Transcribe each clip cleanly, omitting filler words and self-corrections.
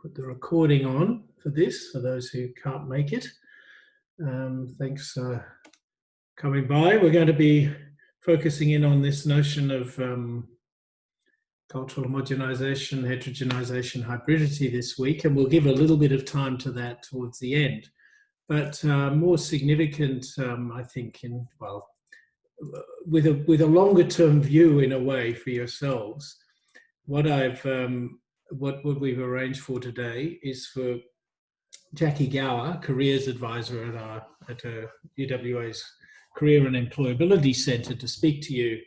put the recording on for this, for those who can't make it. Thanks for coming by. We're going to be focusing in on this notion of cultural homogenisation, heterogenisation, hybridity this week, and we'll give a little bit of time to that towards the end. But more significant, I think, with a longer term view in a way for yourselves, what we've arranged for today is for Jacqui Gower, careers advisor at UWA's Career and Employability Centre, to speak to you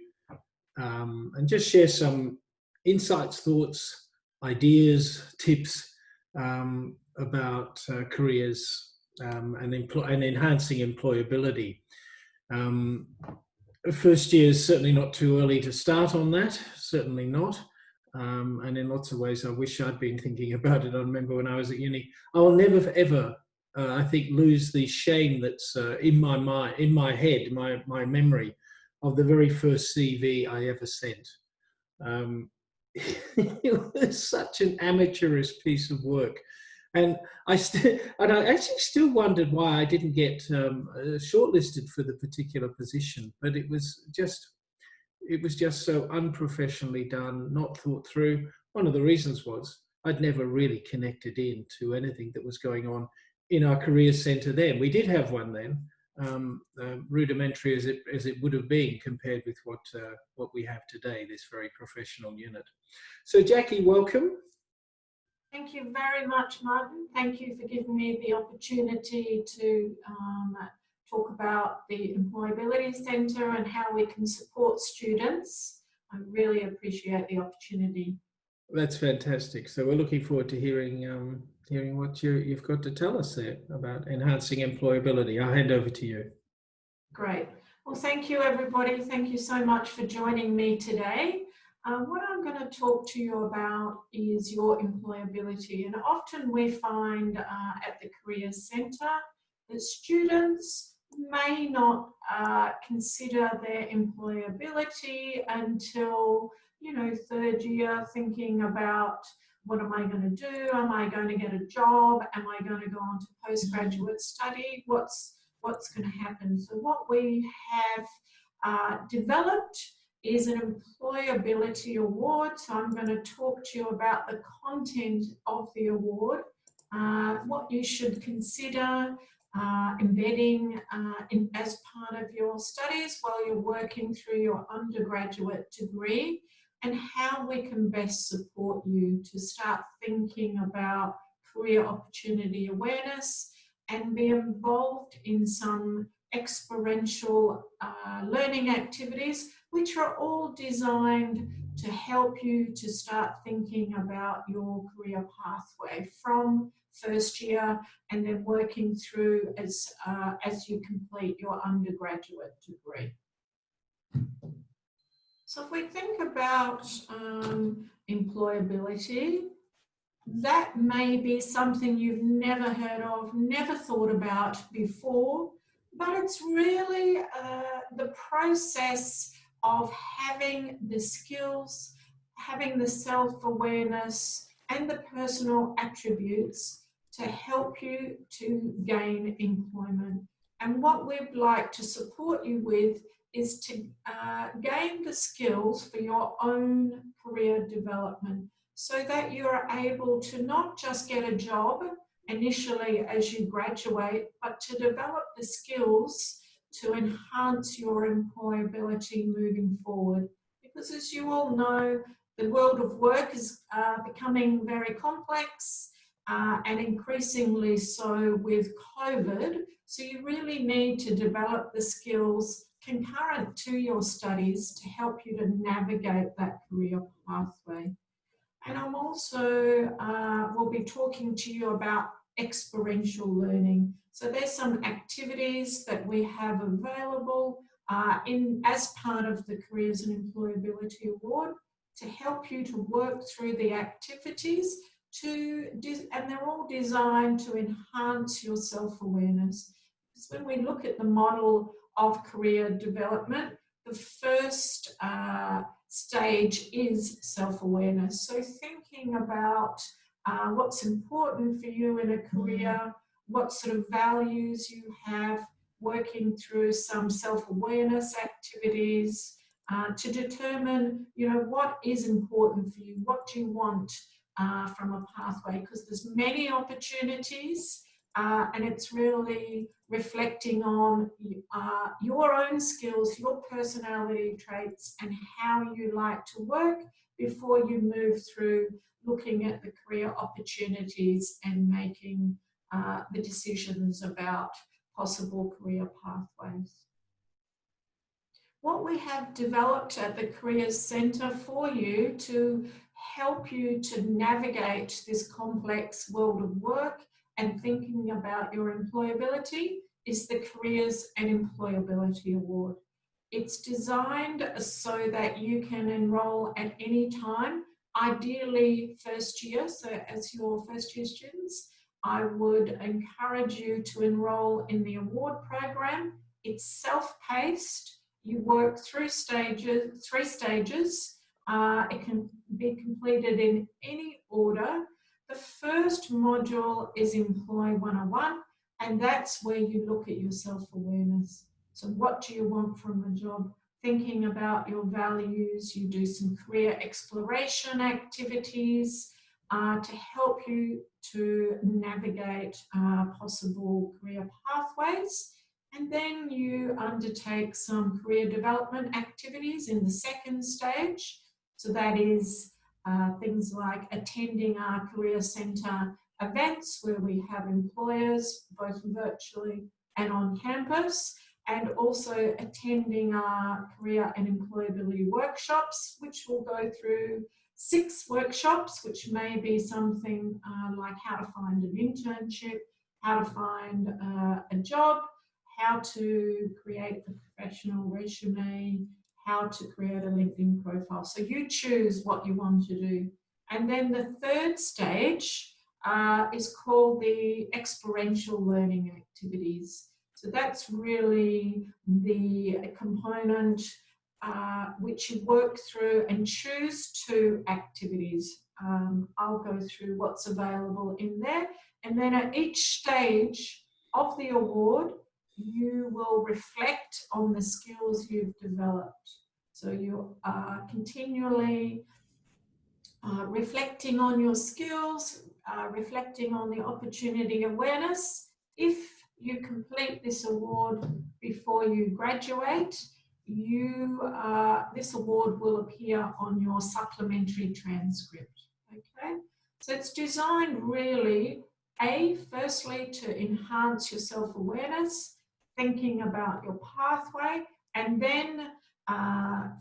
and just share some insights, thoughts, ideas, tips about careers and enhancing employability. First year is certainly not too early to start on that, certainly not. And in lots of ways, I wish I'd been thinking about it. I remember when I was at uni, I'll never ever, I think, lose the shame that's in my mind, in my head, my memory of the very first CV I ever sent. It was such an amateurish piece of work. And I actually still wondered why I didn't get shortlisted for the particular position, but it was just so unprofessionally done, not thought through. One of the reasons was I'd never really connected in to anything that was going on in our career centre then. We did have one then, rudimentary as it would have been compared with what we have today, this very professional unit. So Jacqui, welcome. Thank you very much, Martin. Thank you for giving me the opportunity to talk about the Employability Centre and how we can support students. I really appreciate the opportunity. That's fantastic. So we're looking forward to hearing what you've got to tell us there about enhancing employability. I'll hand over to you. Great. Well, thank you, everybody. Thank you so much for joining me today. What I'm going to talk to you about is your employability. And often we find at the Career Centre that students may not consider their employability until, third year, thinking about what am I going to do? Am I going to get a job? Am I going to go on to postgraduate study? What's going to happen? So what we have developed is an Employability Award. So I'm going to talk to you about the content of the award, what you should consider embedding as part of your studies while you're working through your undergraduate degree, and how we can best support you to start thinking about career opportunity awareness and be involved in some experiential learning activities, which are all designed to help you to start thinking about your career pathway from first year and then working through as you complete your undergraduate degree. So if we think about employability, that may be something you've never heard of, never thought about before, but it's really the process of having the skills, having the self-awareness and the personal attributes to help you to gain employment. And what we'd like to support you with is to gain the skills for your own career development so that you're able to not just get a job initially as you graduate, but to develop the skills to enhance your employability moving forward. Because as you all know, the world of work is becoming very complex and increasingly so with COVID. So you really need to develop the skills concurrent to your studies to help you to navigate that career pathway. And I'm also will be talking to you about experiential learning. So there's some activities that we have available as part of the Careers and Employability Award to help you to work through the activities and they're all designed to enhance your self-awareness. Because when we look at the model of career development, the first stage is self-awareness. So thinking about what's important for you in a career, what sort of values you have, working through some self-awareness activities to determine, what is important for you, what do you want from a pathway, because there's many opportunities and it's really reflecting on your own skills, your personality traits and how you like to work before you move through looking at the career opportunities and making the decisions about possible career pathways. What we have developed at the Careers Centre for you to help you to navigate this complex world of work and thinking about your employability is the Careers and Employability Award. It's designed so that you can enrol at any time, ideally first year. So as your first year students, I would encourage you to enrol in the award program. It's self-paced. You work through three stages. It can be completed in any order. The first module is Employ 101, and that's where you look at your self-awareness. So what do you want from a job? Thinking about your values, you do some career exploration activities to help you to navigate possible career pathways. And then you undertake some career development activities in the second stage. So that is things like attending our Career Centre events where we have employers both virtually and on campus, and also attending our career and employability workshops, which will go through 6 workshops, which may be something like how to find an internship, how to find a job, how to create a professional resume, how to create a LinkedIn profile. So you choose what you want to do. And then the third stage is called the experiential learning activities. So that's really the component which you work through and choose 2 activities. I'll go through what's available in there. And then at each stage of the award, you will reflect on the skills you've developed. So you are continually reflecting on your skills, reflecting on the opportunity awareness. If you complete this award before you graduate, this award will appear on your supplementary transcript. Okay, so it's designed really, firstly to enhance your self-awareness, thinking about your pathway, and then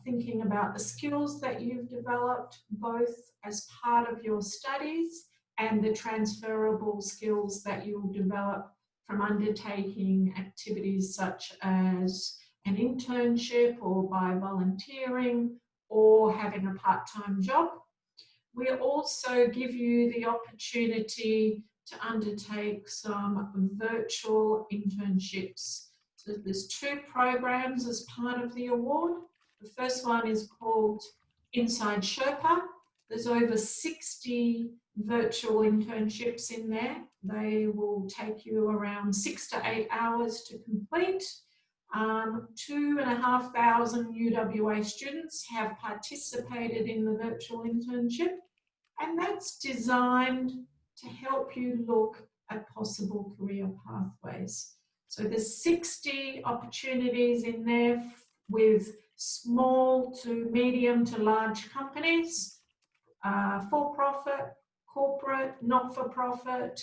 thinking about the skills that you've developed both as part of your studies and the transferable skills that you'll develop from undertaking activities such as an internship or by volunteering or having a part-time job. We also give you the opportunity to undertake some virtual internships. So there's 2 programs as part of the award. The first one is called Inside Sherpa. There's over 60 virtual internships in there. They will take you around 6 to 8 hours to complete. 2,500 UWA students have participated in the virtual internship, and that's designed to help you look at possible career pathways. So there's 60 opportunities in there with small to medium to large companies, for-profit, corporate, not-for-profit.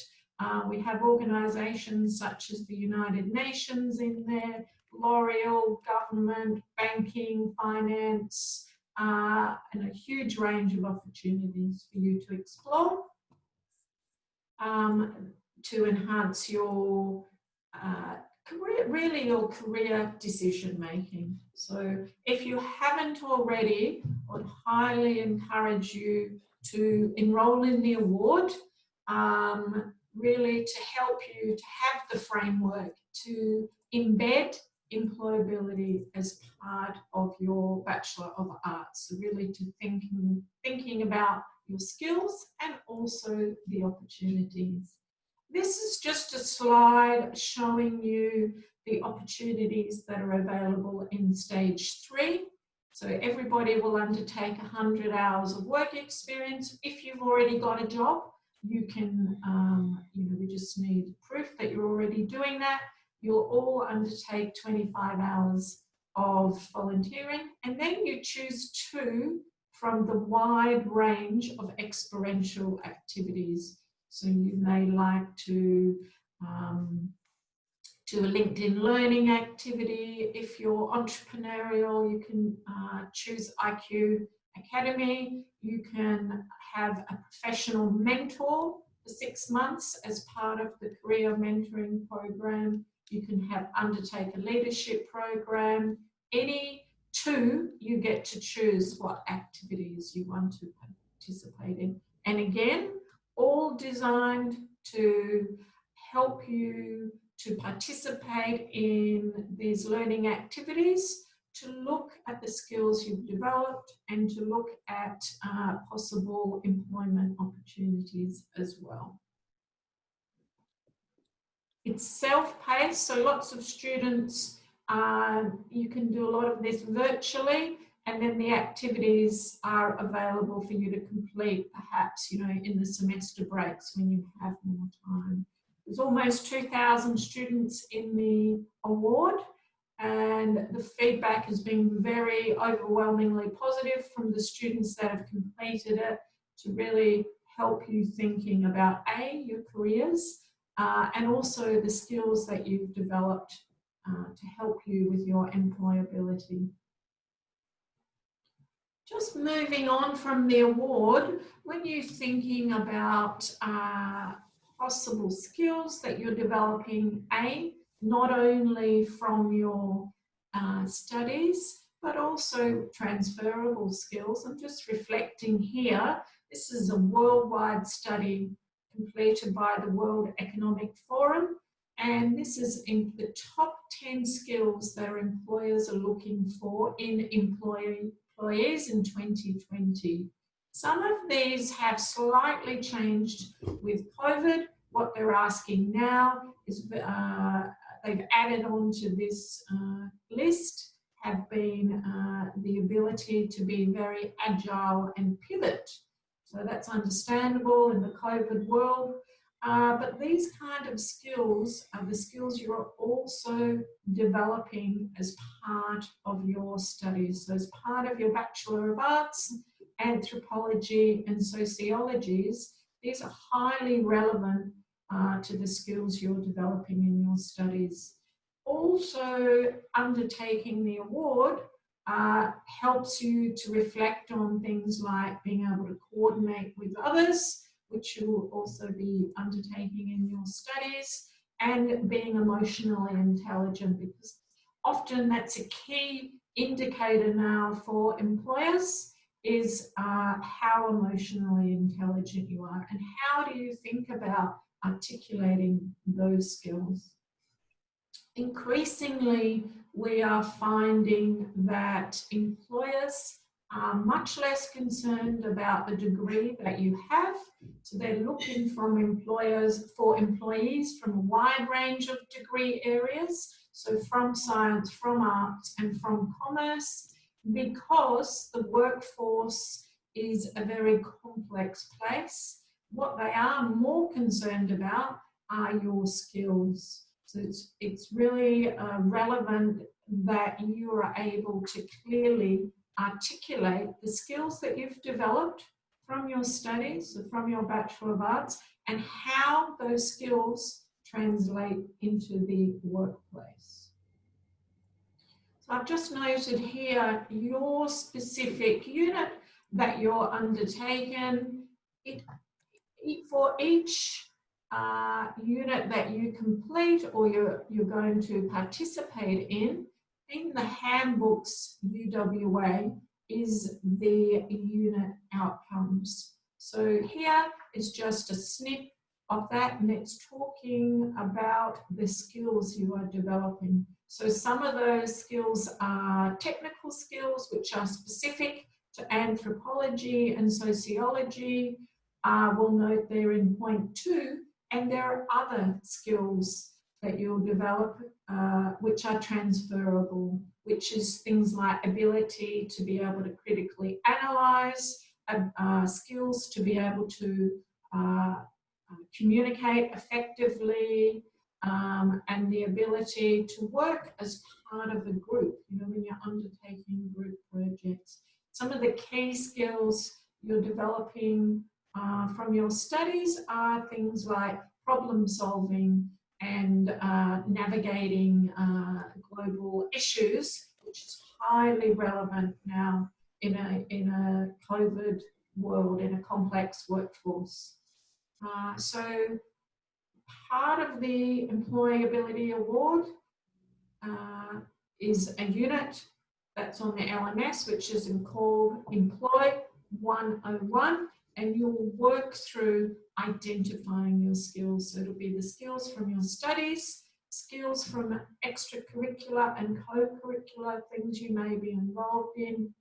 We have organisations such as the United Nations in there, L'Oreal, government, banking, finance, and a huge range of opportunities for you to explore to enhance your career, really your career decision making. So if you haven't already, I would highly encourage you to enrol in the award, really to help you to have the framework to embed employability as part of your Bachelor of Arts. So really to thinking about your skills and also the opportunities. This is just a slide showing you the opportunities that are available in stage 3. So everybody will undertake 100 hours of work experience. If you've already got a job, you can, we just need proof that you're already doing that. You'll all undertake 25 hours of volunteering, and then you choose 2 from the wide range of experiential activities. So you may like to do a LinkedIn learning activity. If you're entrepreneurial, you can choose IQ Academy. You can have a professional mentor for 6 months as part of the career mentoring program. You can undertake a leadership program. Any 2, you get to choose what activities you want to participate in. And again, all designed to help you to participate in these learning activities, to look at the skills you've developed and to look at possible employment opportunities as well. It's self-paced, so lots of students, you can do a lot of this virtually, and then the activities are available for you to complete perhaps, in the semester breaks when you have more time. There's almost 2,000 students in the award, and the feedback has been very overwhelmingly positive from the students that have completed it, to really help you thinking about your careers, and also the skills that you've developed to help you with your employability. Just moving on from the award, when you're thinking about possible skills that you're developing, not only from your studies, but also transferable skills. I'm just reflecting here, this is a worldwide study completed by the World Economic Forum, and this is in the top 10 skills that employers are looking for in employees in 2020. Some of these have slightly changed with COVID. What they're asking now is they've added on to this list have been the ability to be very agile and pivot. So that's understandable in the COVID world. But these kind of skills are the skills you're also developing as part of your studies. So as part of your Bachelor of Arts, Anthropology and Sociologies, these are highly relevant to the skills you're developing in your studies. Also, undertaking the award helps you to reflect on things like being able to coordinate with others, which you will also be undertaking in your studies, and being emotionally intelligent, because often that's a key indicator now for employers, is how emotionally intelligent you are and how do you think about articulating those skills. Increasingly, we are finding that employers are much less concerned about the degree that you have. So they're looking for employees from a wide range of degree areas. So from science, from arts, and from commerce, because the workforce is a very complex place. What they are more concerned about are your skills. So it's really relevant that you are able to clearly articulate the skills that you've developed from your studies, from your Bachelor of Arts, and how those skills translate into the workplace. So I've just noted here your specific unit that you're undertaking. For each unit that you complete or you're going to participate in the handbooks UWA is the unit outcomes. So here is just a snip of that, and it's talking about the skills you are developing. So some of those skills are technical skills, which are specific to anthropology and sociology. We'll note there in point 2, and there are other skills that you'll develop which are transferable, which is things like ability to be able to critically analyze, skills to be able to communicate effectively, and the ability to work as part of a group, you know, when you're undertaking group projects. Some of the key skills you're developing from your studies are things like problem solving and navigating global issues, which is highly relevant now in a COVID world, in a complex workforce. So part of the Employability Award is a unit that's on the LMS, which is called Employ 101, and you'll work through identifying your skills. So it'll be the skills from your studies, skills from extracurricular and co-curricular things you may be involved in.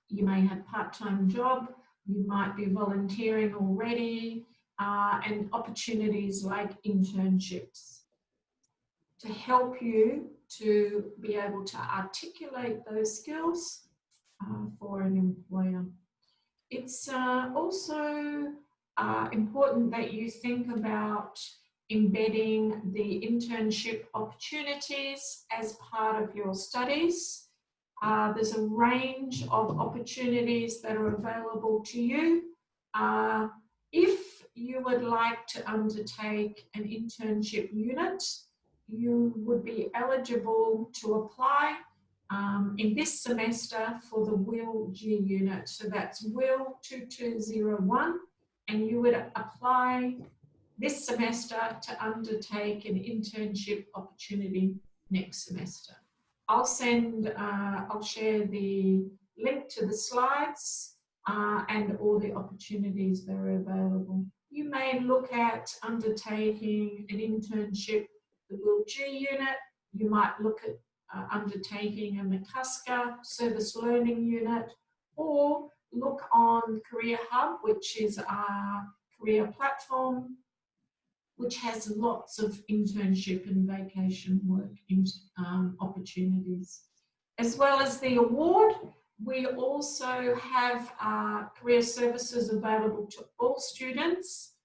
You may have a part-time job, you might be volunteering already, and opportunities like internships to help you to be able to articulate those skills for an employer. It's also important that you think about embedding the internship opportunities as part of your studies. There's a range of opportunities that are available to you. If you would like to undertake an internship unit, you would be eligible to apply in this semester for the WIL-G unit. So that's WIL 2201, and you would apply this semester to undertake an internship opportunity next semester. I'll share the link to the slides and all the opportunities that are available. You may look at undertaking an internship, the WIL-G unit. You might look at undertaking a McCusker service learning unit, or look on Career Hub, which is our career platform, which has lots of internship and vacation work opportunities. As well as the award, we also have career services available to all students,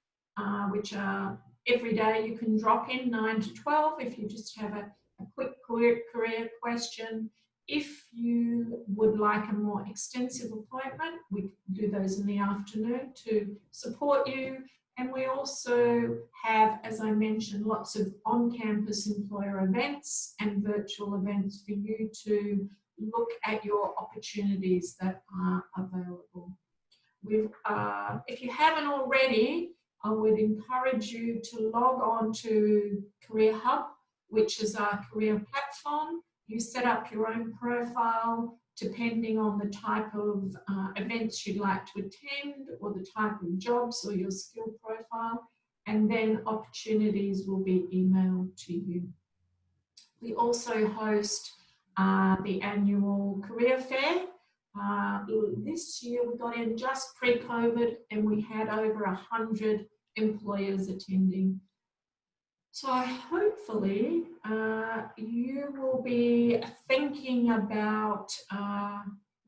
which are every day you can drop in 9 to 12 if you just have a quick career question. If you would like a more extensive appointment, we do those in the afternoon to support you. And we also have, as I mentioned, lots of on-campus employer events and virtual events for you to look at your opportunities that are available. If you haven't already, I would encourage you to log on to Career Hub, which is our career platform. You set up your own profile depending on the type of events you'd like to attend, or the type of jobs, or your skill profile, and then opportunities will be emailed to you. We also host the annual career fair. This year we got in just pre-COVID, and we had over 100 employers attending. So hopefully you will be thinking about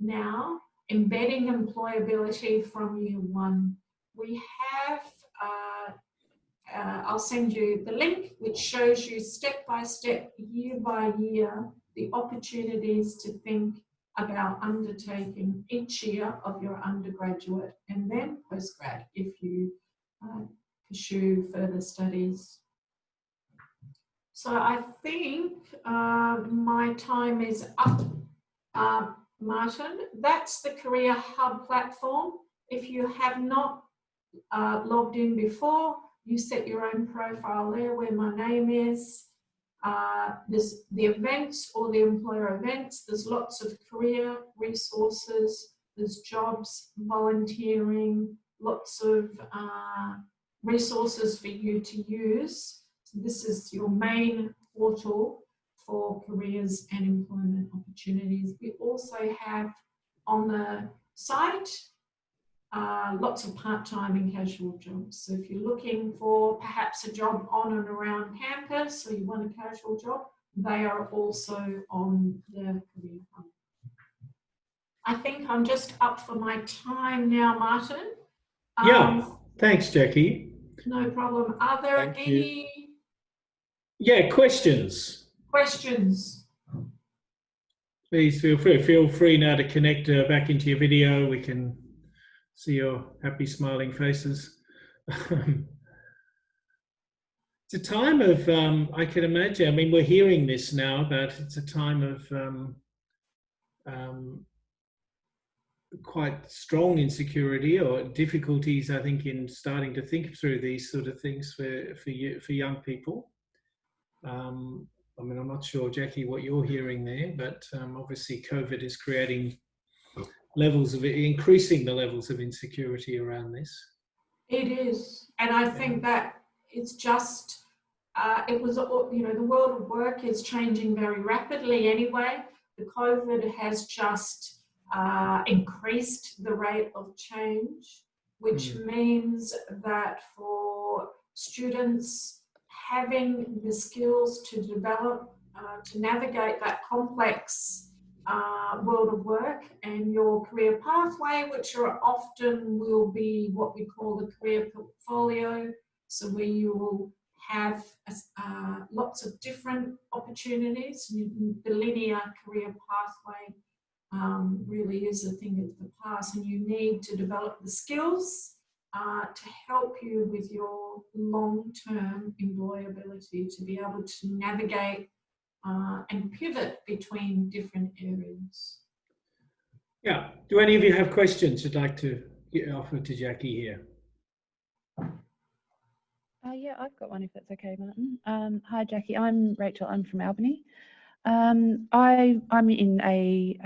now embedding employability from year one. We have, I'll send you the link, which shows you step by step, year by year, the opportunities to think about undertaking each year of your undergraduate and then postgrad if you pursue further studies. So I think my time is up, Martin. That's the Career Hub platform. If you have not logged in before, you set your own profile there where my name is. There's the events or the employer events. There's lots of career resources. There's jobs, volunteering, lots of resources for you to use. So this is your main portal for careers and employment opportunities. We also have on the site lots of part-time and casual jobs. So if you're looking for perhaps a job on and around campus, or you want a casual job, they are also on the career hub. I think I'm just up for my time now, Martin. Yeah, thanks, Jacqui. No problem. Are there any questions? Questions? Please feel free now to connect back into your video. We can see your happy, smiling faces. It's a time of, I can imagine, I mean, we're hearing this now, but it's a time of quite strong insecurity or difficulties, I think, in starting to think through these sort of things for young people. I mean, I'm not sure, Jacqui, what you're hearing there, but obviously COVID is creating increasing the levels of insecurity around this. It is, and I think that it's just, it was, you know, the world of work is changing very rapidly anyway. The COVID has just increased the rate of change, which means that for students having the skills to develop, to navigate that complex world of work and your career pathway, which are often will be what we call the career portfolio. So where you will have lots of different opportunities. The linear career pathway really is a thing of the past, and you need to develop the skills to help you with your long-term employability, to be able to navigate and pivot between different areas. Yeah. Do any of you have questions you'd like to offer to Jacqui here? Yeah, I've got one if that's okay, Martin. Hi, Jacqui. I'm Rachel. I'm from Albany. I'm in a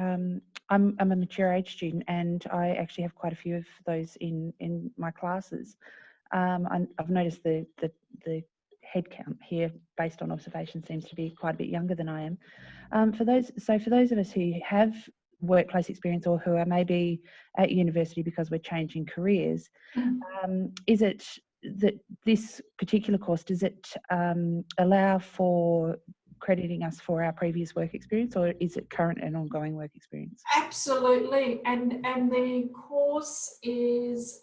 I'm a mature age student, and I actually have quite a few of those in my classes. I've noticed the head count here, based on observation, seems to be quite a bit younger than I am. For those of us who have workplace experience, or who are maybe at university because we're changing careers, is it that this particular course, does it allow for crediting us for our previous work experience, or is it current and ongoing work experience? Absolutely, and the course is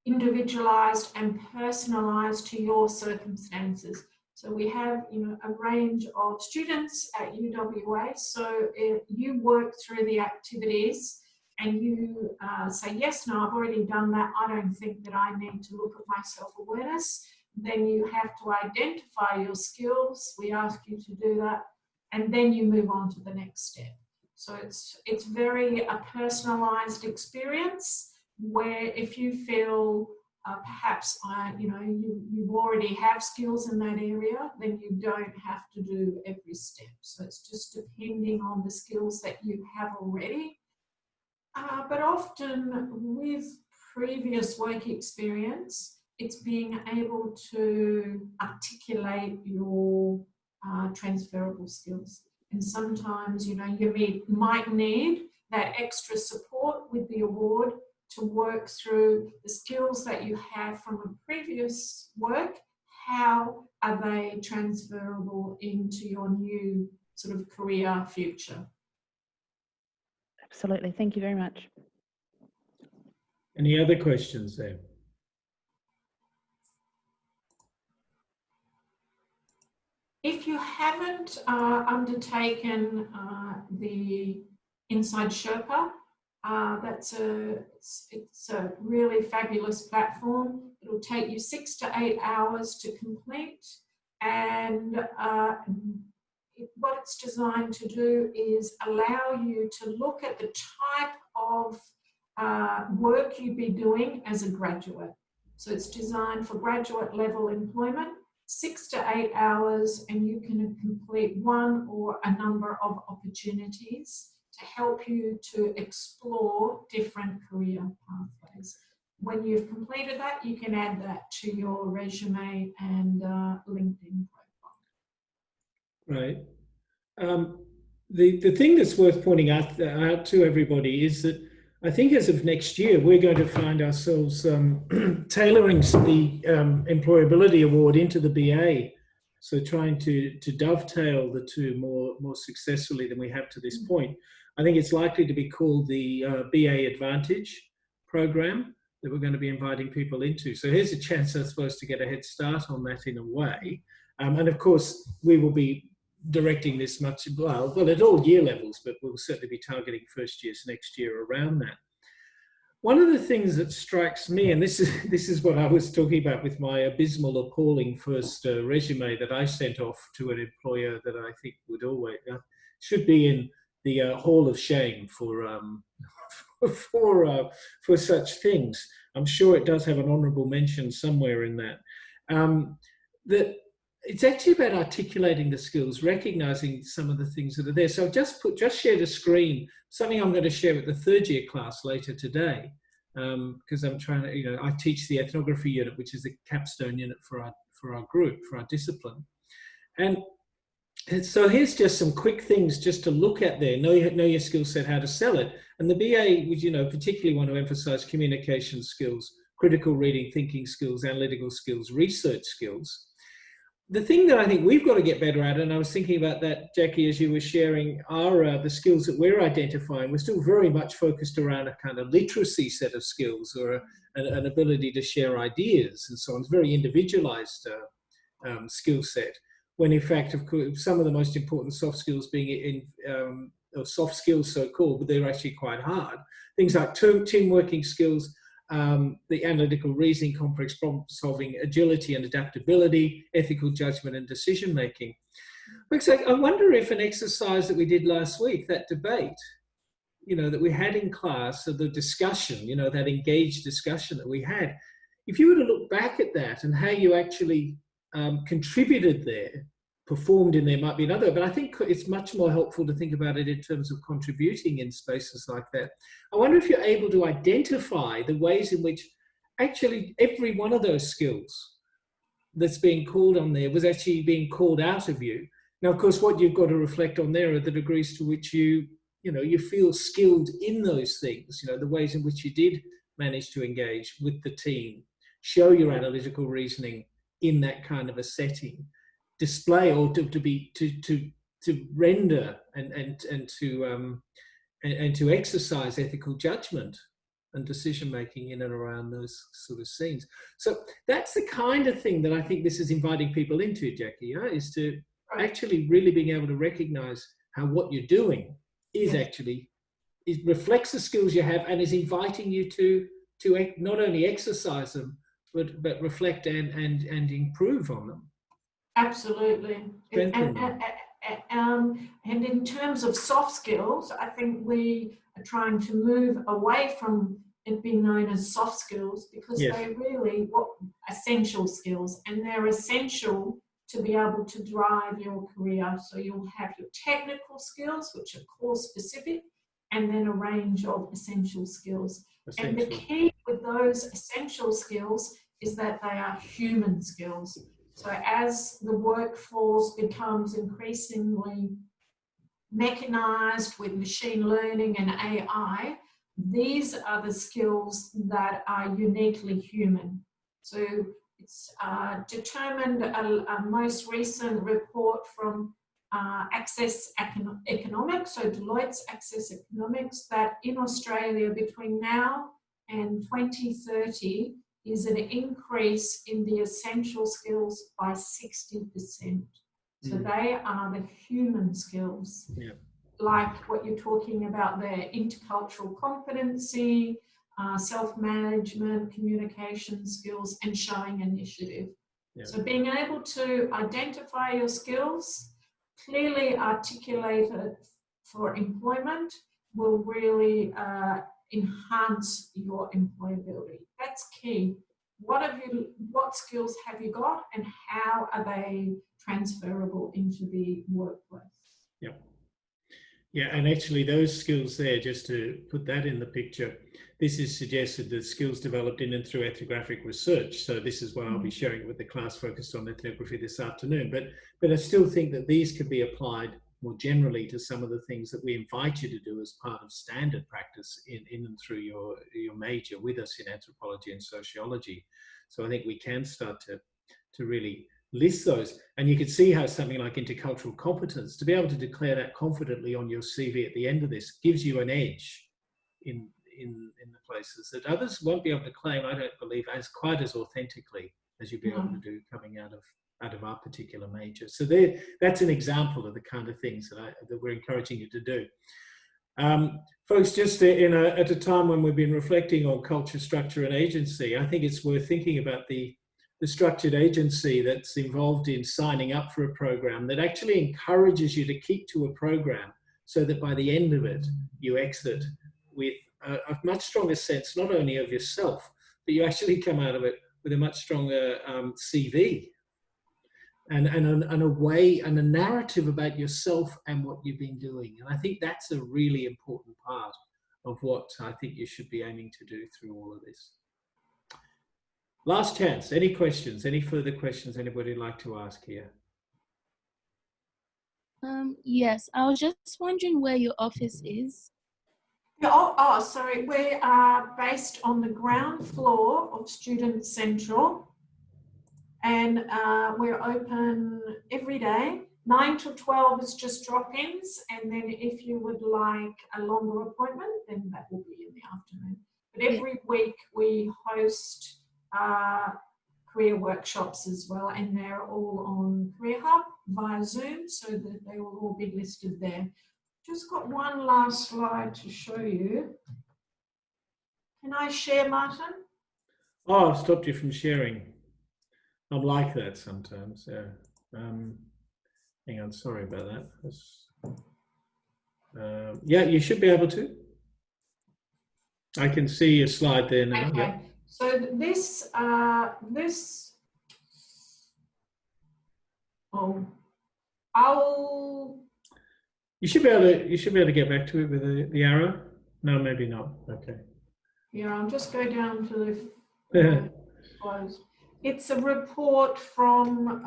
individualized and personalized to your circumstances. So we have, you know, a range of students at UWA. So if you work through the activities and you say, yes, no, I've already done that, I don't think that I need to look at my self-awareness, then you have to identify your skills. We ask you to do that, and then you move on to the next step. So it's very a personalized experience, where if you feel perhaps you already have skills in that area, then you don't have to do every step. So it's just depending on the skills that you have already. But often with previous work experience, it's being able to articulate your transferable skills. And sometimes, you know, you might need that extra support with the award to work through the skills that you have from a previous work. How are they transferable into your new sort of career future? Absolutely. Thank you very much. Any other questions there? If you haven't undertaken the Inside Sherpa, it's a really fabulous platform. It'll take you 6 to 8 hours to complete, and what it's designed to do is allow you to look at the type of work you'd be doing as a graduate. So it's designed for graduate level employment, 6 to 8 hours, and you can complete one or a number of opportunities to help you to explore different career pathways. When you've completed that, you can add that to your resume and LinkedIn profile. Right. The thing that's worth pointing out to everybody is that I think as of next year, we're going to find ourselves tailoring the Employability Award into the BA. So trying to dovetail the two more successfully than we have to this point. I think it's likely to be called the BA Advantage program that we're going to be inviting people into. So here's a chance, I suppose, to get a head start on that in a way. And of course, we will be directing this much, well, at all year levels, but we'll certainly be targeting first years next year around that. One of the things that strikes me, and this is what I was talking about with my abysmal, appalling first resume that I sent off to an employer that I think would always should be in the Hall of Shame for such things. I'm sure it does have an honourable mention somewhere in that. That it's actually about articulating the skills, recognizing some of the things that are there. So I've just shared a screen, something I'm going to share with the third year class later today, because I'm trying to, I teach the ethnography unit, which is the capstone unit for our group, for our discipline. And so here's just some quick things just to look at there. Know your skill set, how to sell it. And the BA would, particularly want to emphasize communication skills, critical reading, thinking skills, analytical skills, research skills. The thing that I think we've got to get better at, and I was thinking about that, Jacqui, as you were sharing, are the skills that we're identifying. We're still very much focused around a kind of literacy set of skills or an ability to share ideas and so on. It's very individualized skill set. When in fact, of course, some of the most important soft skills being or soft skills so-called, but they're actually quite hard. Things like team working skills, the analytical reasoning, complex problem solving, agility and adaptability, ethical judgment and decision making. I wonder if an exercise that we did last week, that debate, that we had in class, so the discussion, that engaged discussion that we had, if you were to look back at that and how you actually contributed there, performed in there might be another, but I think it's much more helpful to think about it in terms of contributing in spaces like that. I wonder if you're able to identify the ways in which actually every one of those skills that's being called on there was actually being called out of you. Now, of course, what you've got to reflect on there are the degrees to which you feel skilled in those things, the ways in which you did manage to engage with the team, show your analytical reasoning in that kind of a setting, display or to render and to exercise ethical judgment and decision making in and around those sort of scenes. So that's the kind of thing that I think this is inviting people into, Jacqui, is to actually really being able to recognize how what you're doing is actually, it reflects the skills you have and is inviting you to not only exercise them, but reflect and improve on them. Absolutely. And in terms of soft skills, I think we are trying to move away from it being known as soft skills, because they're really essential skills, and they're essential to be able to drive your career. So you'll have your technical skills, which are course specific, and then a range of essential skills. And the key with those essential skills is that they are human skills. So as the workforce becomes increasingly mechanized with machine learning and AI, these are the skills that are uniquely human. So it's determined, a most recent report from Access Economics, so Deloitte's Access Economics, that in Australia between now and 2030 is an increase in the essential skills by 60%. So they are the human skills, like what you're talking about there, intercultural competency, self-management, communication skills, and showing initiative. So being able to identify your skills, clearly articulate it for employment, will really enhance your employability. That's key. What skills have you got, and how are they transferable into the workplace? Yeah, and actually those skills there, just to put that in the picture, this is suggested that skills developed in and through ethnographic research. So this is why I'll be sharing with the class focused on ethnography this afternoon. But I still think that these could be applied more generally to some of the things that we invite you to do as part of standard practice in and through your major with us in anthropology and sociology. So I think we can start to really list those, and you could see how something like intercultural competence, to be able to declare that confidently on your CV at the end of this, gives you an edge in the places that others won't be able to claim, I don't believe, as quite as authentically as you'll be able to do coming out of our particular major. So that's an example of the kind of things that we're encouraging you to do. Folks, just at a time when we've been reflecting on culture, structure and agency, I think it's worth thinking about the structured agency that's involved in signing up for a program that actually encourages you to keep to a program so that by the end of it, you exit with a much stronger sense, not only of yourself, but you actually come out of it with a much stronger CV and a way and a narrative about yourself and what you've been doing. And I think that's a really important part of what I think you should be aiming to do through all of this. Last chance. Any questions? Any further questions anybody would like to ask here? Yes, I was just wondering where your office is. Oh, sorry. We are based on the ground floor of Student Central, and we're open every day. 9 to 12 is just drop-ins, and then if you would like a longer appointment, then that will be in the afternoon. But every week we host career workshops as well, and they're all on Career Hub via Zoom, so that they will all be listed there. Just got one last slide to show you. Can I share, Martin? Oh, I've stopped you from sharing. I'm like that sometimes. Yeah. Hang on, sorry about that. Yeah, you should be able to. I can see your slide there now. Okay. Yeah. So You should be able to get back to it with the arrow. No, maybe not. Okay. Yeah, I'll just go down to the close. It's a report from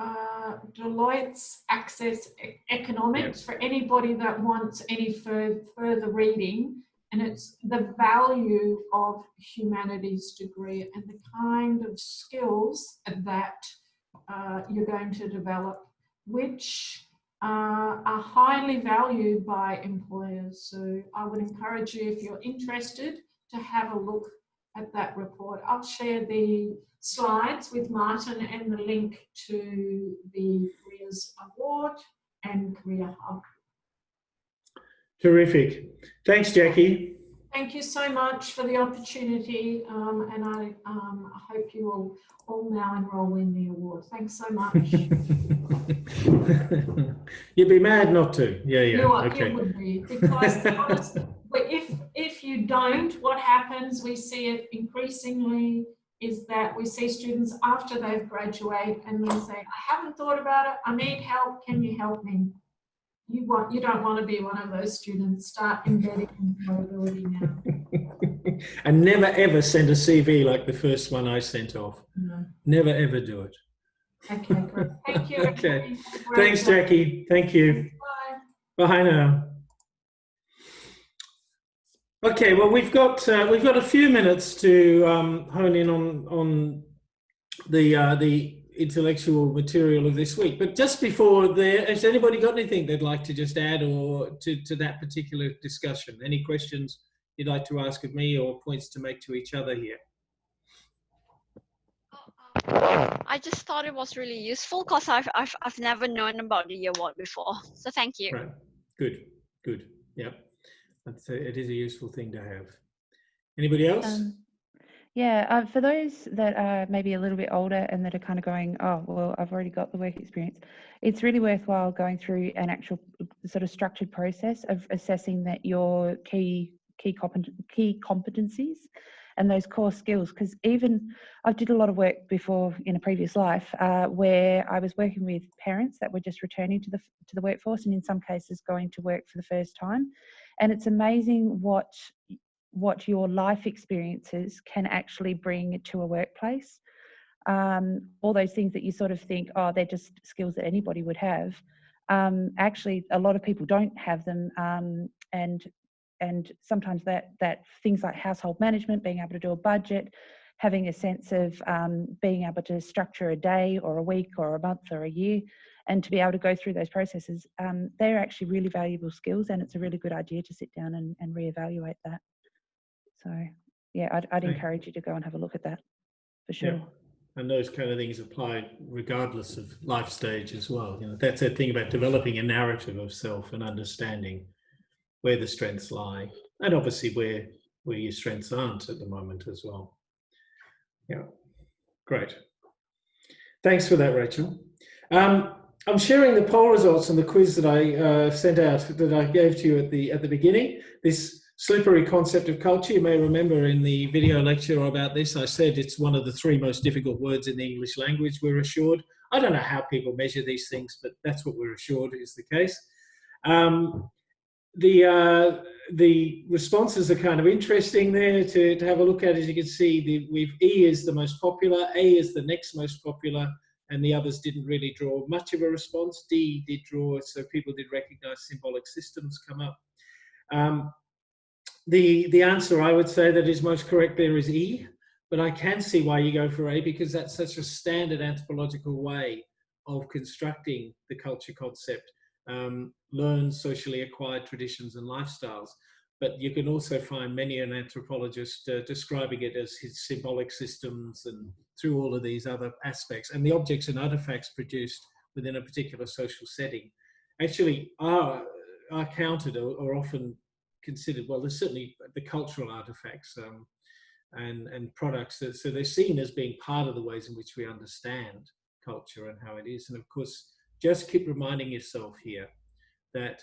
Deloitte's Access Economics for anybody that wants any further reading. And it's the value of humanities degree and the kind of skills that you're going to develop, which are highly valued by employers. So I would encourage you, if you're interested, to have a look at that report. I'll share the slides with Martin and the link to the Careers Award and Career Hub. Terrific. Thanks, Jacqui. Thank you so much for the opportunity, and I hope you will all now enrol in the award. Thanks so much. You'd be mad not to. Yeah. You would be, because honestly, if you don't, what happens, we see it increasingly, is that we see students after they've graduated and they say, I haven't thought about it, I need help, can you help me? You don't want to be one of those students. Start embedding employability now. And never ever send a CV like the first one I sent off. No. Never ever do it. Okay, great. Thank you. Okay. Thanks, Jacqui. Thank you. Bye. Bye now. Okay, well, we've got a few minutes to hone in on the intellectual material of this week. But just before there, has anybody got anything they'd like to just add or to that particular discussion? Any questions you'd like to ask of me or points to make to each other here? I just thought it was really useful because I've never known about the award before. So thank you. Right. Good. Yep. It is a useful thing to have. Anybody else? Yeah, for those that are maybe a little bit older and that are kind of going, oh, well, I've already got the work experience, it's really worthwhile going through an actual sort of structured process of assessing that your key competencies and those core skills. Because even I did a lot of work before in a previous life where I was working with parents that were just returning to the workforce, and in some cases going to work for the first time. And it's amazing what your life experiences can actually bring to a workplace. All those things that you sort of think, oh, they're just skills that anybody would have. Actually, a lot of people don't have them, and sometimes that things like household management, being able to do a budget, having a sense of being able to structure a day or a week or a month or a year, and to be able to go through those processes, they're actually really valuable skills, and it's a really good idea to sit down and reevaluate that. So yeah, I'd encourage you to go and have a look at that for sure. Yeah. And those kind of things apply regardless of life stage as well. You know, that's the thing about developing a narrative of self and understanding where the strengths lie, and obviously where your strengths aren't at the moment as well. Yeah, great. Thanks for that, Rachel. I'm sharing the poll results and the quiz that I sent out, that I gave to you at the beginning. This slippery concept of culture, you may remember in the video lecture about this, I said it's one of the 3 most difficult words in the English language, we're assured. I don't know how people measure these things, but that's what we're assured is the case. The responses are kind of interesting there to have a look at. As you can see, E is the most popular, A is the next most popular, and the others didn't really draw much of a response. D did draw, so people did recognize symbolic systems come up. The answer I would say that is most correct there is E, but I can see why you go for A, because that's such a standard anthropological way of constructing the culture concept. Learned socially acquired traditions and lifestyles. But you can also find many an anthropologist describing it as his symbolic systems and through all of these other aspects. And the objects and artifacts produced within a particular social setting actually are counted or often considered, well, there's certainly the cultural artifacts and products. So they're seen as being part of the ways in which we understand culture and how it is. And of course, just keep reminding yourself here that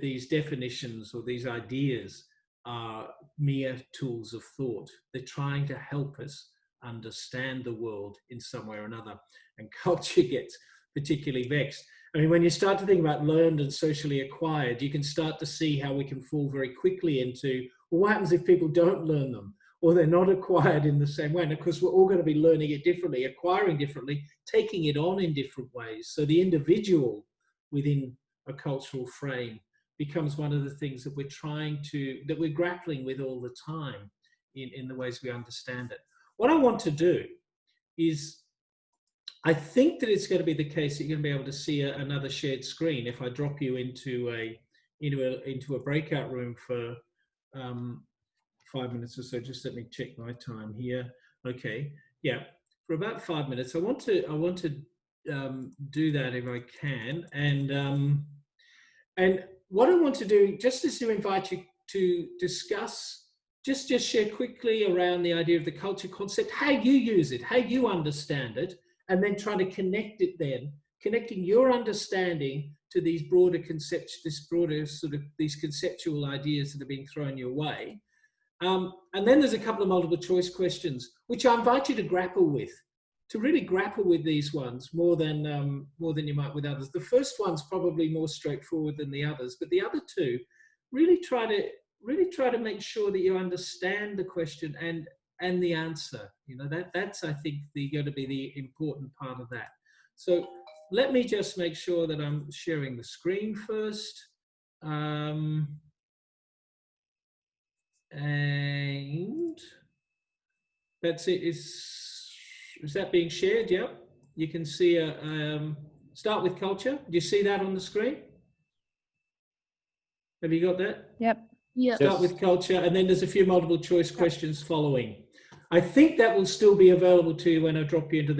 these definitions or these ideas are mere tools of thought. They're trying to help us understand the world in some way or another. And culture gets particularly vexed. I mean, when you start to think about learned and socially acquired, you can start to see how we can fall very quickly into, well, what happens if people don't learn them? Or they're not acquired in the same way. And of course, we're all going to be learning it differently, acquiring differently, taking it on in different ways. So the individual within a cultural frame becomes one of the things that we're grappling with all the time in the ways we understand it. What I want to do is, I think that it's going to be the case that you're going to be able to see another shared screen if I drop you into a breakout room for 5 minutes or so. Just let me check my time here. Okay, yeah, for about 5 minutes. I want to do that if I can, and what I want to do just is to invite you to discuss, just share quickly around the idea of the culture concept, how you use it, how you understand it, and then try to connect it then, connecting your understanding to these broader concepts, these conceptual ideas that are being thrown your way. And then there's a couple of multiple choice questions, which I invite you to grapple with, to really grapple with these ones more than you might with others. The first one's probably more straightforward than the others, but the other two, really try to make sure that you understand the question and the answer. You know, that's I think going to be the important part of that. So let me just make sure that I'm sharing the screen first. And that's it. Is that being shared? Yep. You can see start with culture. Do you see that on the screen? Have you got that? Yep. Yeah. Start with culture, and then there's a few multiple choice questions following. I think that will still be available to you when I drop you into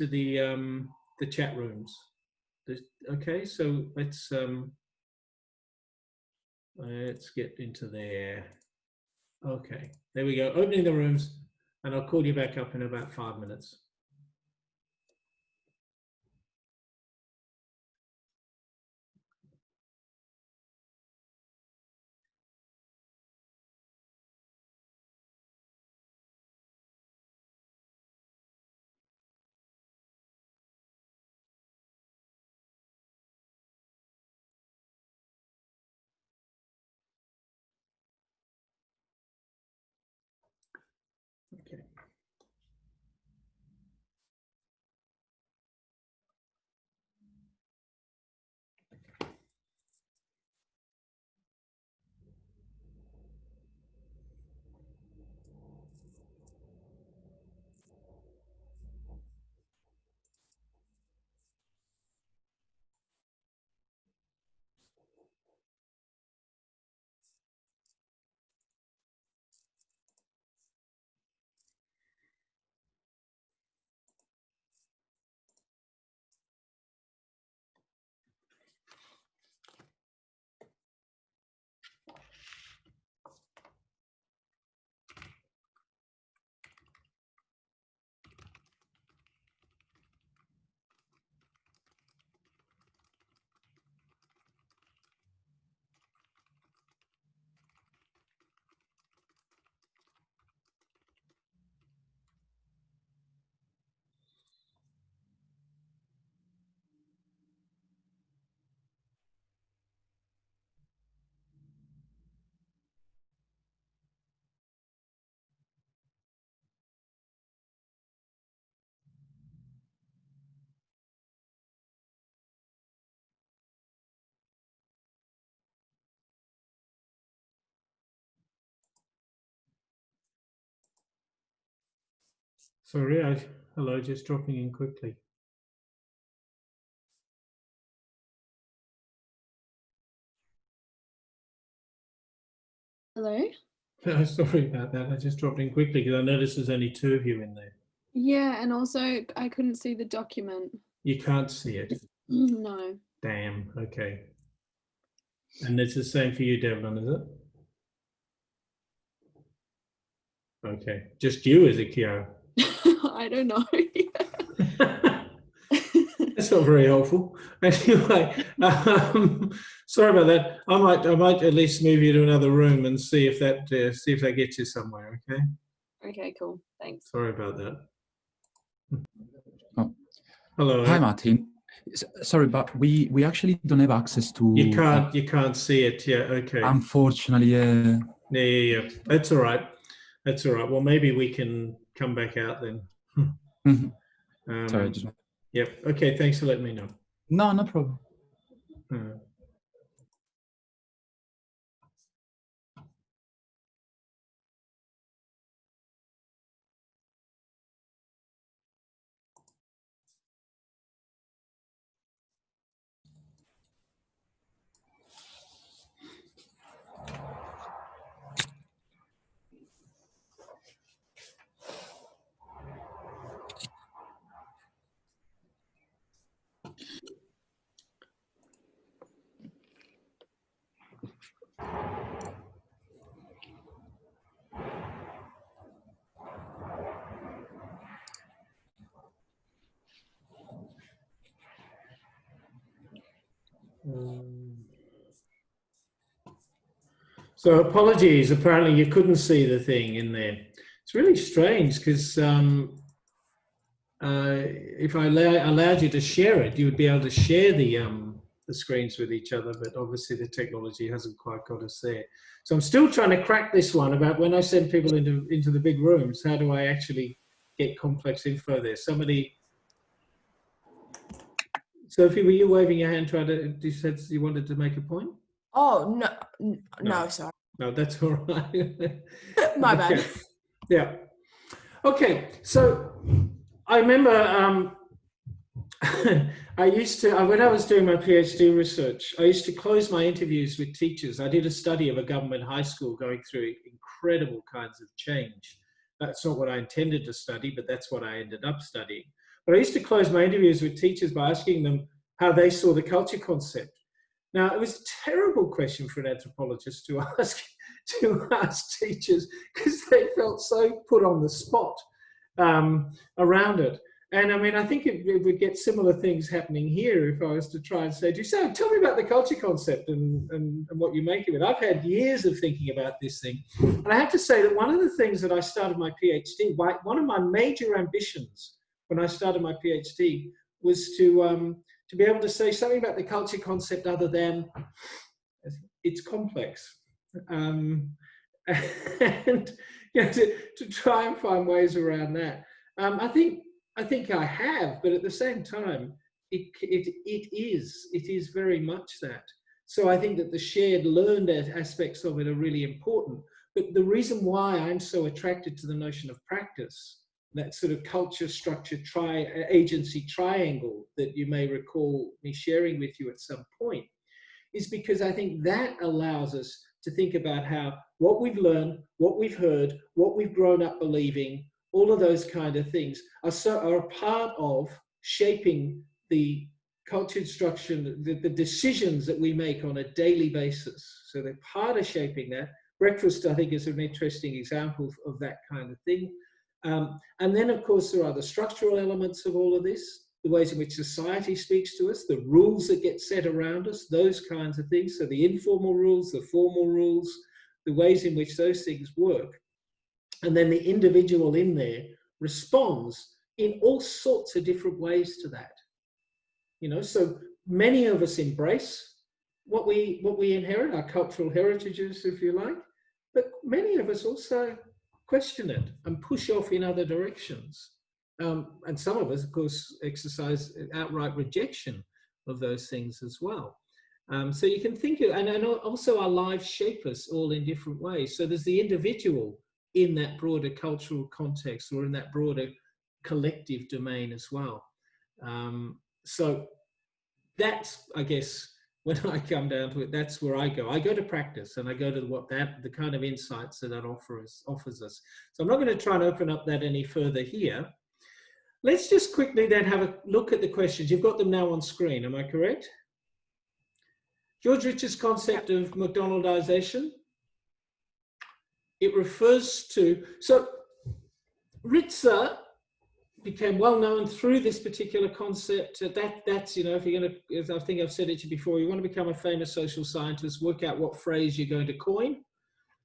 the chat rooms. Okay, so let's get into there. Okay, there we go. Opening the rooms, and I'll call you back up in about 5 minutes. Okay. Sorry, hello, just dropping in quickly. Hello? Sorry about that. I just dropped in quickly because I noticed there's only 2 of you in there. Yeah, and also I couldn't see the document. You can't see it. No. Damn. Okay. And it's the same for you, Devlin, is it? Okay. Just you, is it, Kiara? I don't know. That's not very helpful. Anyway, sorry about that. I might at least move you to another room and see if that gets you somewhere. Okay. Okay, cool. Thanks. Sorry about that. Oh. Hello. Hi, Martin. Sorry, but we actually don't have access to. You can't see it. Yeah. Okay. Unfortunately, yeah. Yeah. That's all right. That's all right. Well, maybe we can come back out then. Sorry, just. Yep. Okay. Thanks for letting me know. No, no problem. So apologies. Apparently you couldn't see the thing in there. It's really strange because if I allowed you to share it, you would be able to share the screens with each other. But obviously the technology hasn't quite got us there. So I'm still trying to crack this one about when I send people into the big rooms. How do I actually get complex info there? Somebody. Sophie, were you waving your hand trying to? You said you wanted to make a point. Oh, no, sorry. No, that's all right. My bad. Yeah. Okay. So I remember I used to, when I was doing my PhD research, I used to close my interviews with teachers. I did a study of a government high school going through incredible kinds of change. That's not what I intended to study, but that's what I ended up studying. But I used to close my interviews with teachers by asking them how they saw the culture concept. Now, it was a terrible question for an anthropologist to ask teachers because they felt so put on the spot around it. And I mean, I think it would get similar things happening here if I was to try and say, tell me about the culture concept and what you make of it. I've had years of thinking about this thing. And I have to say that one of the things that I started my PhD, one of my major ambitions when I started my PhD was to be able to say something about the culture concept other than it's complex. and to try and find ways around that. I think I have, but at the same time, it is very much that. So I think that the shared learned aspects of it are really important. But the reason why I'm so attracted to the notion of practice, that sort of culture, structure, agency triangle that you may recall me sharing with you at some point, is because I think that allows us to think about how what we've learned, what we've heard, what we've grown up believing, all of those kind of things are a part of shaping the cultured structure, the decisions that we make on a daily basis. So they're part of shaping that. Breakfast, I think, is an interesting example of that kind of thing. And then, of course, there are the structural elements of all of this, the ways in which society speaks to us, the rules that get set around us, those kinds of things. So the informal rules, the formal rules, the ways in which those things work. And then the individual in there responds in all sorts of different ways to that. So many of us embrace what we inherit, our cultural heritages, if you like, but many of us also question it and push off in other directions. And some of us, of course, exercise outright rejection of those things as well. So you can think of, and also our lives shape us all in different ways. So there's the individual in that broader cultural context or in that broader collective domain as well. So that's, I guess, when I come down to it, that's where I go. I go to practice, and I go to the kind of insights that offers us. So I'm not going to try and open up that any further here. Let's just quickly then have a look at the questions. You've got them now on screen, am I correct? George Rich's concept of McDonaldization. It refers to, so Ritzer became well known through this particular concept. That's, if you're going to, as I think I've said it to you before, you want to become a famous social scientist, work out what phrase you're going to coin.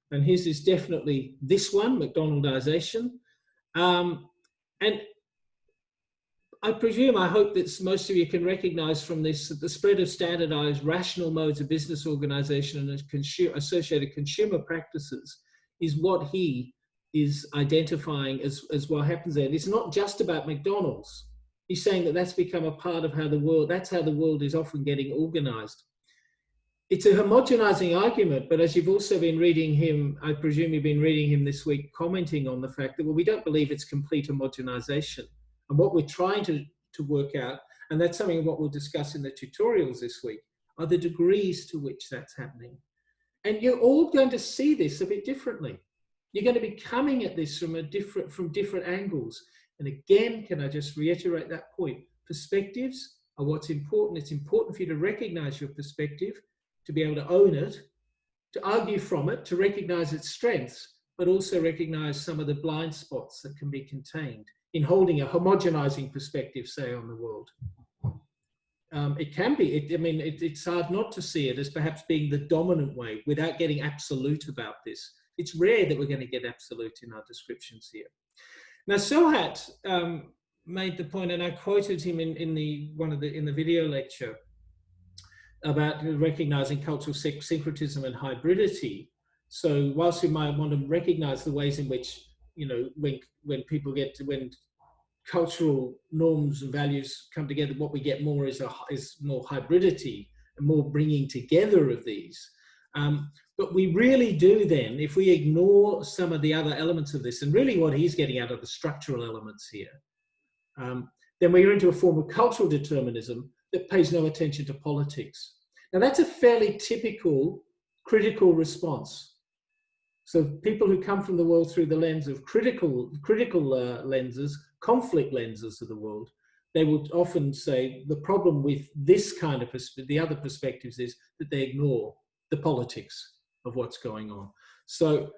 And his is definitely this one, McDonaldization. And I presume, I hope that most of you can recognize from this that the spread of standardized rational modes of business organization and associated consumer practices is what he is identifying as what happens there. And it's not just about McDonald's. He's saying that that's become a part of how the world, that's how the world is often getting organized. It's a homogenizing argument, but as you've also been reading him, I presume you've been reading him this week, commenting on the fact that, well, we don't believe it's complete homogenization. And what we're trying to work out, and that's something of what we'll discuss in the tutorials this week, are the degrees to which that's happening. And you're all going to see this a bit differently. You're going to be coming at this from different angles. And again, can I just reiterate that point? Perspectives are what's important. It's important for you to recognize your perspective, to be able to own it, to argue from it, to recognize its strengths, but also recognize some of the blind spots that can be contained in holding a homogenizing perspective, say, on the world. It can be, it's hard not to see it as perhaps being the dominant way without getting absolute about this. It's rare that we're going to get absolute in our descriptions here. Now, Sohat made the point, and I quoted him in the video lecture about recognizing cultural syncretism and hybridity. So whilst we might want to recognize the ways in which, when people get to, when cultural norms and values come together, what we get more is more hybridity and more bringing together of these. But we really do then, if we ignore some of the other elements of this, and really what he's getting out of the structural elements here, then we're into a form of cultural determinism that pays no attention to politics. Now that's a fairly typical critical response. So people who come from the world through the lens of critical lenses, conflict lenses of the world, they will often say the problem with this kind of the other perspectives is that they ignore the politics of what's going on. So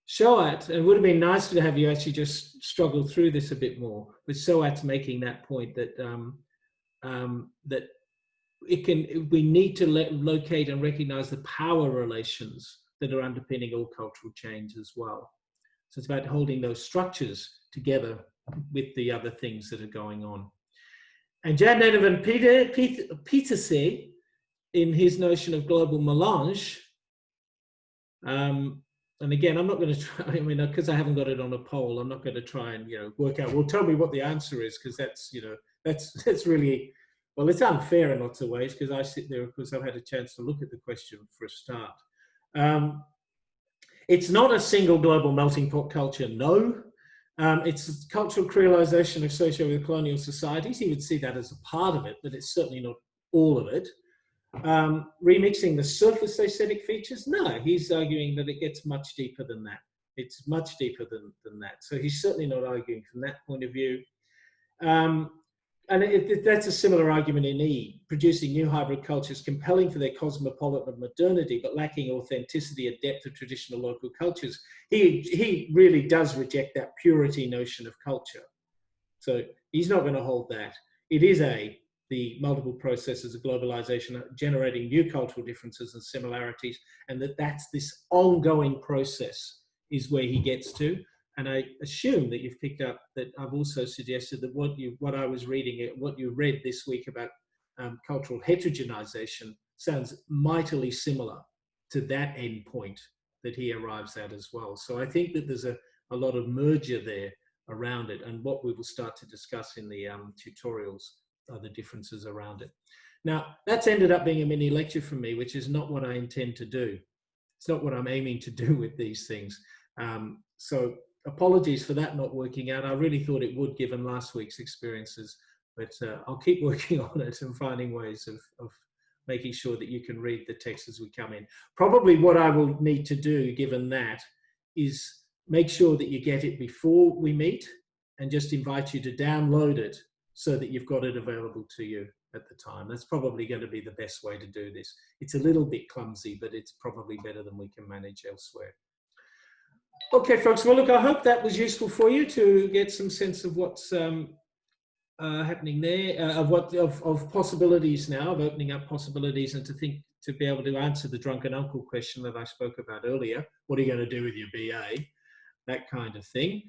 Sohat, and it would have been nice to have you actually just struggle through this a bit more, but Sohat's making that point that that we need to locate and recognize the power relations that are underpinning all cultural change as well. So it's about holding those structures together with the other things that are going on. And Jan Nedovan Peterse, in his notion of global melange, and again, I'm not going to try, I mean, because I haven't got it on a poll, I'm not going to try and, work out, well, tell me what the answer is, because that's, that's really, well, it's unfair in lots of ways, because I sit there, of course, I've had a chance to look at the question for a start. It's not a single global melting pot culture, no. It's cultural creolization associated with colonial societies. He would see that as a part of it, but it's certainly not all of it. Remixing the surface aesthetic features? No, he's arguing that it gets much deeper than that. It's much deeper than that. So he's certainly not arguing from that point of view. And that's a similar argument in E, producing new hybrid cultures compelling for their cosmopolitan modernity, but lacking authenticity and depth of traditional local cultures. He really does reject that purity notion of culture. So he's not going to hold that. It is the multiple processes of globalization generating new cultural differences and similarities, and that's this ongoing process is where he gets to. And I assume that you've picked up that I've also suggested that what I was reading, what you read this week about cultural heterogenisation sounds mightily similar to that end point that he arrives at as well. So I think that there's a lot of merger there around it, and what we will start to discuss in the tutorials are the differences around it. Now, that's ended up being a mini lecture from me, which is not what I intend to do. It's not what I'm aiming to do with these things. So apologies for that not working out. I really thought it would, given last week's experiences, but I'll keep working on it and finding ways of making sure that you can read the text as we come in. Probably what I will need to do, given that, is make sure that you get it before we meet and just invite you to download it so that you've got it available to you at the time. That's probably going to be the best way to do this. It's a little bit clumsy, but it's probably better than we can manage elsewhere. Okay, folks. Well, look, I hope that was useful for you to get some sense of what's happening there, of possibilities now, of opening up possibilities, and to be able to answer the drunken uncle question that I spoke about earlier. What are you going to do with your BA? That kind of thing.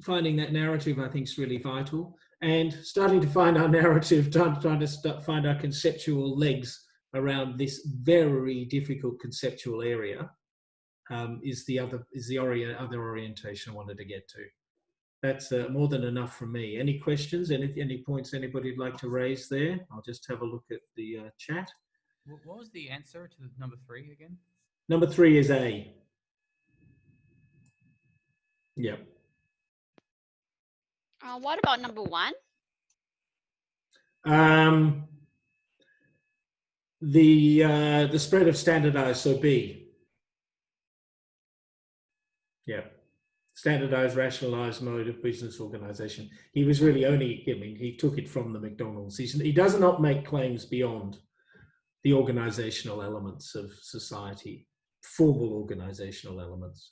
Finding that narrative, I think, is really vital, and starting to find our narrative, trying to find our conceptual legs around this very difficult conceptual area. Is the other orientation I wanted to get to. That's more than enough from me. Any questions? Any points anybody'd like to raise there? I'll just have a look at the chat. What was the answer to the number 3 again? Number 3 is A. Yep. What about number 1? The spread of standardized, so B. Yeah, standardized, rationalized mode of business organization. He was really he took it from the McDonald's. He does not make claims beyond the organizational elements of society, formal organizational elements.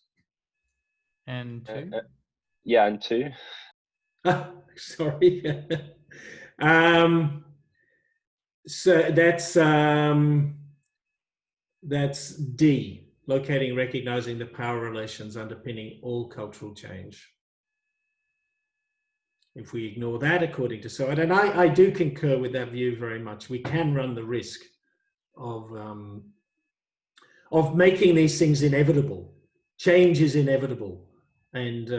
And 2? Yeah, and 2. Sorry. So that's D. Locating, recognizing the power relations underpinning all cultural change. If we ignore that, according to Soad, and I do concur with that view very much, we can run the risk of making these things inevitable. Change is inevitable. And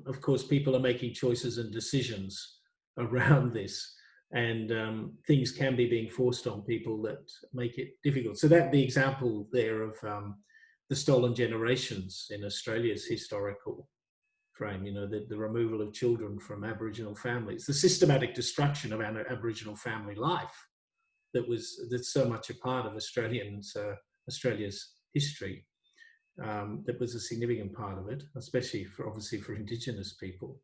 of course, people are making choices and decisions around this. And things can be being forced on people that make it difficult. So that the example there of the stolen generations in Australia's historical frame, the removal of children from Aboriginal families, the systematic destruction of Aboriginal family life that's so much a part of Australia's history. That was a significant part of it, especially obviously for Indigenous people.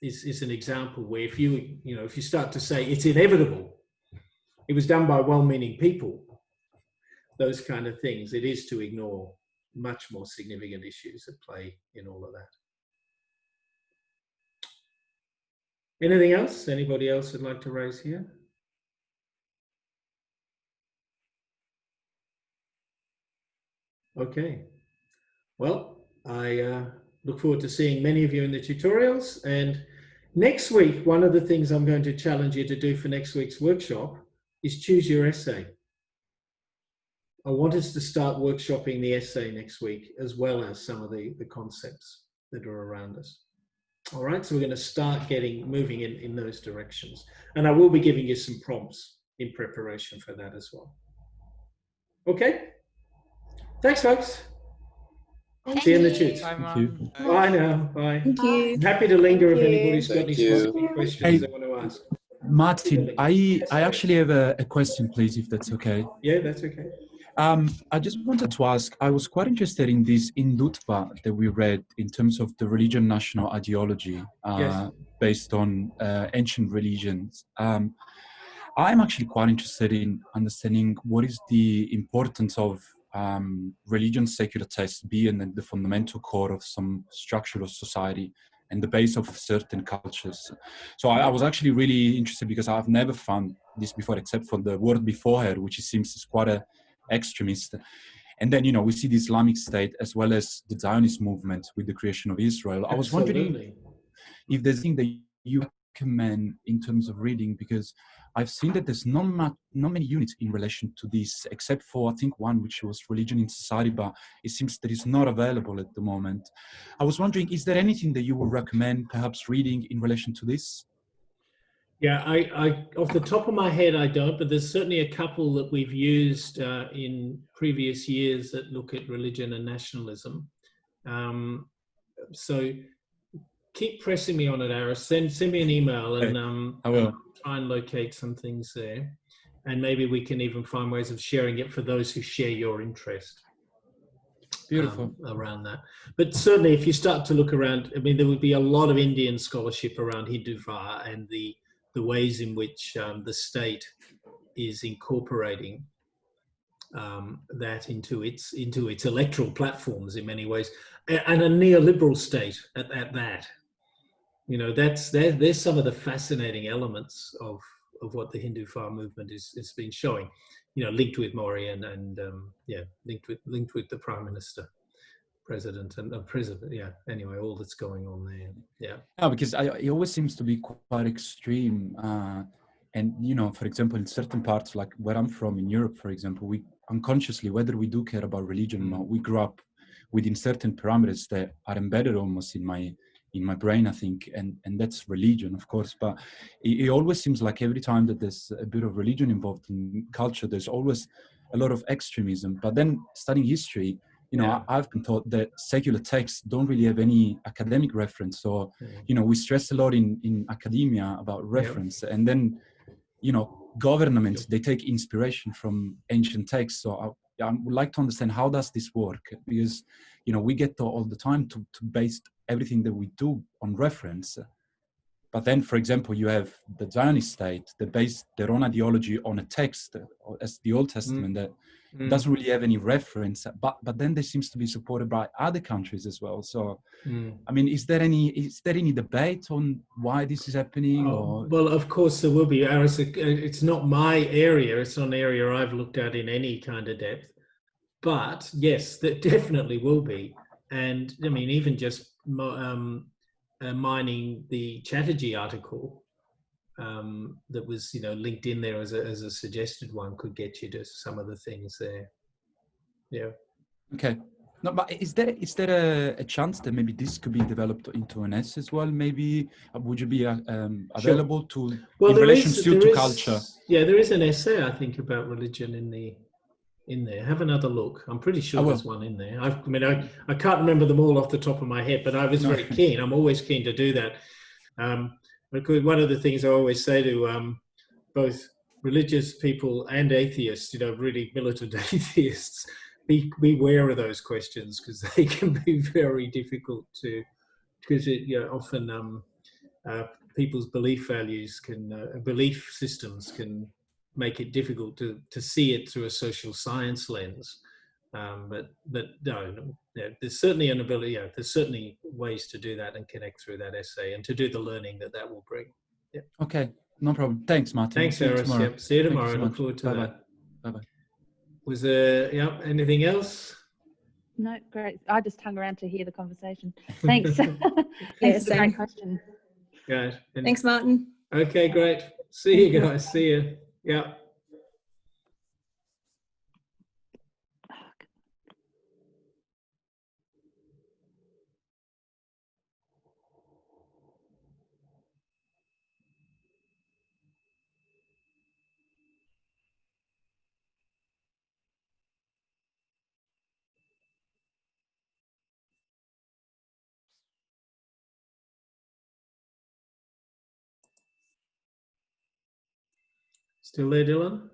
Is an example where if you start to say it's inevitable, it was done by well-meaning people, those kind of things, it is to ignore much more significant issues at play in all of that. Anything else? Anybody else would like to raise here? Okay. Well, I look forward to seeing many of you in the tutorials. And next week, one of the things I'm going to challenge you to do for next week's workshop is choose your essay. I want us to start workshopping the essay next week, as well as some of the concepts that are around us. All right, so we're going to start moving in those directions. And I will be giving you some prompts in preparation for that as well. Okay, thanks, folks. See you in the tubes. Bye, Thank you. Martin. Bye now. Bye. Thank you. I'm happy to linger if Thank you. anybody's got any specific questions they want to ask. Martin, I actually have a question, please, if that's okay. Yeah, that's okay. I just wanted to ask, I was quite interested in this Hindutva that we read in terms of the religion national ideology Yes. based on ancient religions. I'm actually quite interested in understanding what is the importance of religion secular texts being the fundamental core of some structure of society and the base of certain cultures. So I was actually really interested because I've never found this before, except for the word beforehand, which it seems is quite a extremist. And then, we see the Islamic State as well as the Zionist movement with the creation of Israel. I was wondering if there's anything that you recommend in terms of reading, because I've seen that there's not many units in relation to this, except for I think one which was religion in society, but it seems that it's not available at the moment. I was wondering, is there anything that you would recommend perhaps reading in relation to this? Yeah, I off the top of my head, I don't, but there's certainly a couple that we've used in previous years that look at religion and nationalism. So keep pressing me on it, Aris. Send me an email and I will try and locate some things there. And maybe we can even find ways of sharing it for those who share your interest. Beautiful. Around that. But certainly if you start to look around, I mean, there would be a lot of Indian scholarship around Hindutva and the ways in which the state is incorporating that into its electoral platforms in many ways, and a neoliberal state at that. There's some of the fascinating elements of what the Hindutva movement has been showing, linked with Mori and linked with the Prime Minister, President and President. Yeah. Anyway, all that's going on there. Yeah. Yeah, because it always seems to be quite extreme. And, for example, in certain parts, like where I'm from in Europe, for example, we unconsciously, whether we do care about religion or not, we grew up within certain parameters that are embedded almost in my brain, I think, and that's religion, of course. But it always seems like every time that there's a bit of religion involved in culture, there's always a lot of extremism. But then studying history, I've been taught that secular texts don't really have any academic reference. So, we stress a lot in academia about reference, and then, governments, they take inspiration from ancient texts. So I would like to understand, how does this work? Because, we get taught all the time to base everything that we do on reference. But then, for example, you have the Zionist state that based their own ideology on a text, as the Old Testament, that doesn't really have any reference, but then there seems to be supported by other countries as well. So, I mean, is there any debate on why this is happening? Well, of course there will be, Aris. It's not my area. It's not an area I've looked at in any kind of depth. But yes, that definitely will be. And I mean, even just mining the Chatterjee article that was, linked in there as a suggested one could get you to some of the things there. Yeah. Okay. No, but is there a chance that maybe this could be developed into an essay as well? Maybe would you be available to in relation to culture? Yeah, there is an essay I think about religion in there. Have another look. I'm pretty sure there's one in there. I can't remember them all off the top of my head, but I was very keen. I'm always keen to do that. Because one of the things I always say to both religious people and atheists, really militant atheists, beware of those questions, because they can be very difficult because often people's belief values belief systems can make it difficult to see it through a social science lens. But no, there's certainly an ability. There's certainly ways to do that and connect through that essay and to do the learning that will bring. Yeah. Okay, no problem. Thanks, Martin. Thanks, Aris. Yep. See you tomorrow. Look forward to that. Bye-bye. Was there anything else? No, great. I just hung around to hear the conversation. Thanks. Thanks for the great question. Good. Thanks, Martin. Okay, great. See you guys. See you. Yeah. Still there, Dylan?